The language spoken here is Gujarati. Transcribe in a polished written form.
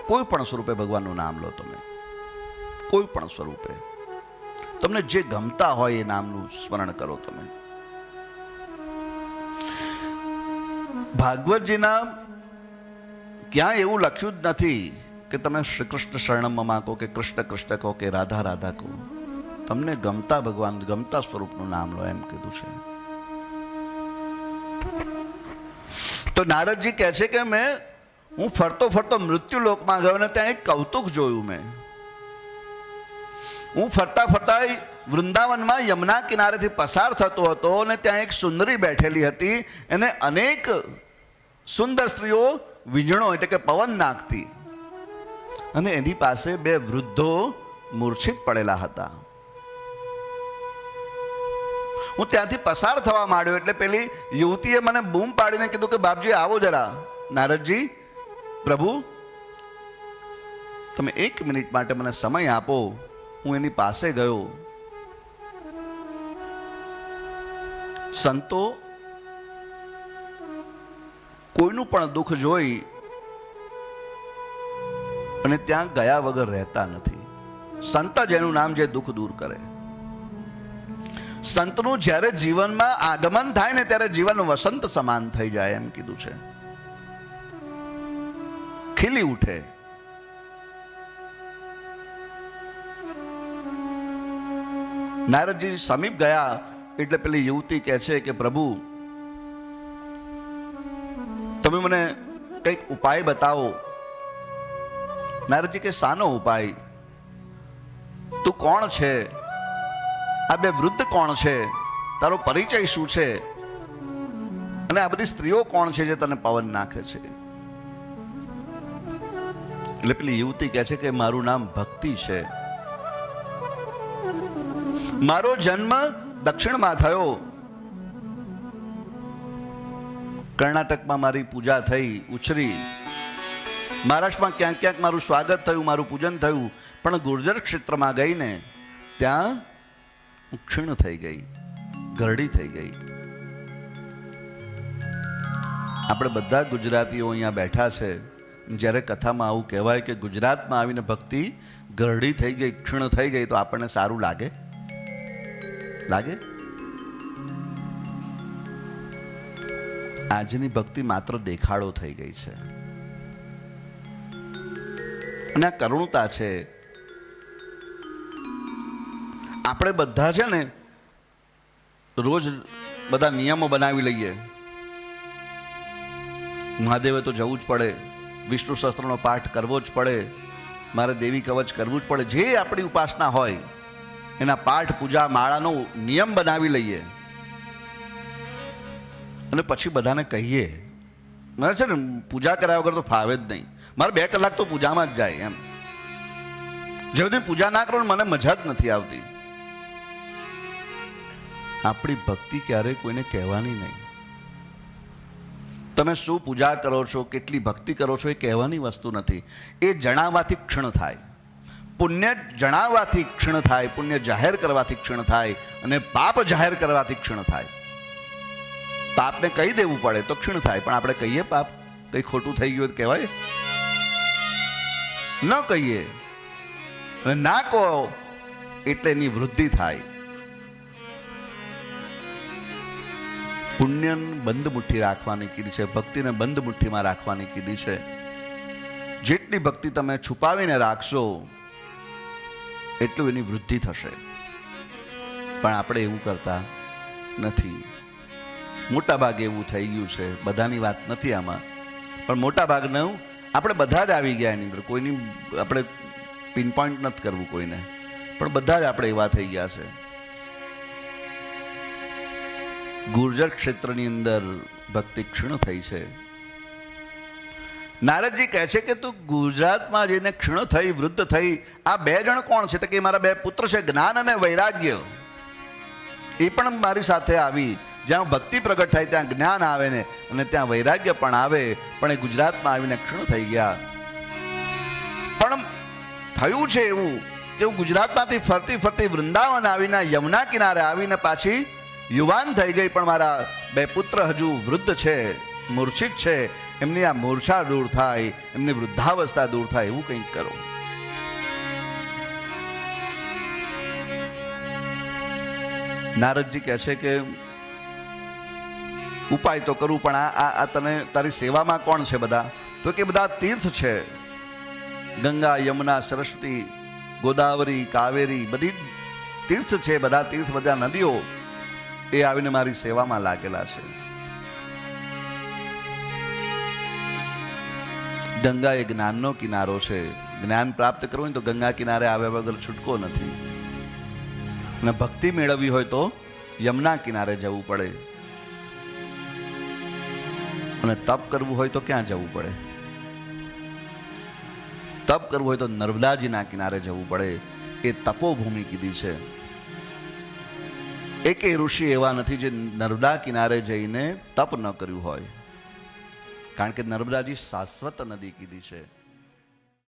કોઈ પણ સ્વરૂપે ભગવાનનું નામ લો તમે, કોઈ પણ સ્વરૂપે તમને જે ગમતા હોય એ નામનું સ્મરણ કરો તમે. ભાગવતજીના ક્યાંય એવું લખ્યું જ નથી કે તમે શ્રી કૃષ્ણ શરણમમાં કહો કે કૃષ્ણ કૃષ્ણ કહો કે રાધા રાધા કહો. તમને ગમતા ભગવાન ગમતા સ્વરૂપનું નામ લો એમ કીધું છે. તો નારદજી કહે છે કે હું ફરતો ફરતો મૃત્યુ લોકમાં ગયો ને ત્યાં એક કૌતુક જોયું મેં. હું ફરતા ફરતા વૃંદાવનમાં યમુના કિનારેથી પસાર થતો હતો અને ત્યાં એક સુંદરી બેઠેલી હતી. એને અનેક સુંદર સ્ત્રીઓ વીજળો એટલે કે પવન નાખતી, અને એની પાસે બે વૃદ્ધો મૂર્છિત પડેલા હતા. હું ત્યાંથી પસાર થવા માંડ્યો એટલે પેલી યુવતીએ મને બૂમ પાડીને કીધું કે બાપજી આવો જરા. નારદજી, પ્રભુ તમે 1 મિનિટ માટે મને સમય આપો. હું એની પાસે ગયો. સંતો કોઈનું પણ દુઃખ જોઈ અને ત્યાં ગયા વગર રહેતા નથી. સંત જેનું નામ જે દુઃખ દૂર કરે. સંતનું જ્યારે જીવનમાં આગમન થાય ને ત્યારે જીવન વસંત સમાન થઈ જાય એમ કીધું છે. ખીલી ઉઠે. નારદજી સમીપ ગયા એટલે પેલી યુવતી કહે છે કે પ્રભુ તમે મને કંઈક ઉપાય બતાવો. નારદજી કે શાનો ઉપાય? તું કોણ છે? આ બે વૃદ્ધ કોણ છે? તારો પરિચય શું છે? અને આ બધી સ્ત્રીઓ કોણ છે જે તને પવન નાખે છે? એટલે પેલી યુવતી કહે છે કે મારું નામ ભક્તિ છે. મારો જન્મ દક્ષિણમાં થયો. કર્ણાટકમાં મારી પૂજા થઈ, ઉછરી. મહારાષ્ટ્રમાં ક્યાંક ક્યાંક મારું સ્વાગત થયું, મારું પૂજન થયું. પણ ગુર્જર ક્ષેત્રમાં ગઈને ત્યાં ક્ષીણ થઈ ગઈ, ઘરડી થઈ ગઈ. આપણે બધા ગુજરાતીઓ અહીંયા બેઠા છે. જ્યારે કથામાં આવું કહેવાય કે ગુજરાતમાં આવીને ભક્તિ ઘરડી થઈ ગઈ, ક્ષીણ થઈ ગઈ, તો આપણને સારું લાગે? લાગે? આજની ભક્તિ માત્ર દેખાડો થઈ ગઈ છે. અને આ કરુણતા છે. આપણે બધા છે ને રોજ બધા નિયમો બનાવી લઈએ. મહાદેવે તો જવું જ પડે, વિષ્ણુ સહસ્ત્રનો પાઠ કરવો જ પડે, મારે દેવી કવચ કરવું જ પડે. જે આપણી ઉપાસના હોય એના પાઠ પૂજા માળાનો નિયમ બનાવી લઈએ અને પછી બધાને કહીએ મારે છે ને પૂજા કર્યા વગર તો ફાવે જ નહીં, મારે 2 કલાક તો પૂજામાં જ જાય એમ. જે બધી પૂજા ના કરો મને મજા જ નથી આવતી. આપણી ભક્તિ ક્યારેય કોઈને કહેવાની નહીં. તમે શું પૂજા કરો છો, કેટલી ભક્તિ કરો છો એ કહેવાની વસ્તુ નથી. એ જણાવવાથી ક્ષણ થાય. પુણ્ય જણાવવાથી ક્ષણ થાય, પુણ્ય જાહેર કરવાથી ક્ષણ થાય, અને પાપ જાહેર કરવાથી ક્ષણ થાય. પાપને કહી દેવું પડે તો ક્ષીણ થાય, પણ આપણે કહીએ પાપ કંઈ ખોટું થઈ ગયું કહેવાય? ન કહીએ અને ના કહો એટલે એની વૃદ્ધિ થાય. પુણ્ય બંધ મુઠ્ઠી રાખવાની કીધી છે, ભક્તિને બંધ મુઠ્ઠીમાં રાખવાની કીધી છે. જેટલી ભક્તિ તમે છુપાવીને રાખશો એટલું એની વૃદ્ધિ થશે. પણ આપણે એવું કરતા નથી. મોટા ભાગે એવું થઈ ગયું છે. બધાની વાત નથી આમાં, પણ મોટા ભાગનું આપણે બધા જ આવી ગયા એની અંદર. કોઈની આપણે પિન પોઈન્ટ નથી કરવું કોઈને, પણ બધા જ આપણે એવા થઈ ગયા છે. ગુર્જર ક્ષેત્રની અંદર ભક્તિ ક્ષીણ થઈ છે. નારદજી કહે છે કે તું ગુજરાતમાં જઈને ક્ષીણ થઈ, વૃદ્ધ થઈ. આ 2 જણ કોણ છે? તો કે મારા 2 પુત્ર છે, જ્ઞાન અને વૈરાગ્ય. એ પણ મારી સાથે આવી. જ્યાં ભક્તિ પ્રગટ થાય ત્યાં જ્ઞાન આવે ને, અને ત્યાં વૈરાગ્ય પણ આવે. પણ એ ગુજરાતમાં આવીને ક્ષીણ થઈ ગયા. પણ થયું છે એવું કે હું ગુજરાતમાંથી ફરતી ફરતી વૃંદાવન આવીને યમુના કિનારે આવીને પાછી યુવાન થઈ ગઈ, પણ મારા 2 પુત્ર હજુ વૃદ્ધ છે, મૂર્છિત છે. એમની આ મૂર્છા દૂર થાય, એમની વૃદ્ધાવસ્થા દૂર થાય એવું કંઈક કરો. નારદજી કહે છે કે ઉપાય તો કરું, પણ આ તને તારી સેવામાં કોણ છે બધા? તો કે બધા તીર્થ છે, ગંગા, યમુના, સરસ્વતી, ગોદાવરી, કાવેરી, બધી તીર્થ છે. બધા તીર્થ, બધા નદીઓ એ આવીને મારી સેવામાં લાગેલા છે. ગંગા એ જ્ઞાનનો કિનારો છે. જ્ઞાન પ્રાપ્ત કરવું હોય તો ગંગા કિનારે આવ્યા વગર છૂટકો નથી. અને ભક્તિ મેળવવી હોય તો યમુના કિનારે જવું પડે. અને તપ કરવું હોય તો ક્યાં જવું પડે? તપ કરવું હોય તો નર્મદાજીના કિનારે જવું પડે. એ તપોભૂમિ કીધી છે. એકેય ઋષિ એવા નથી જે નર્મદા કિનારે જઈને તપ ન કર્યું હોય, કારણ કે નર્મદાજી શાશ્વત નદી કીધી છે.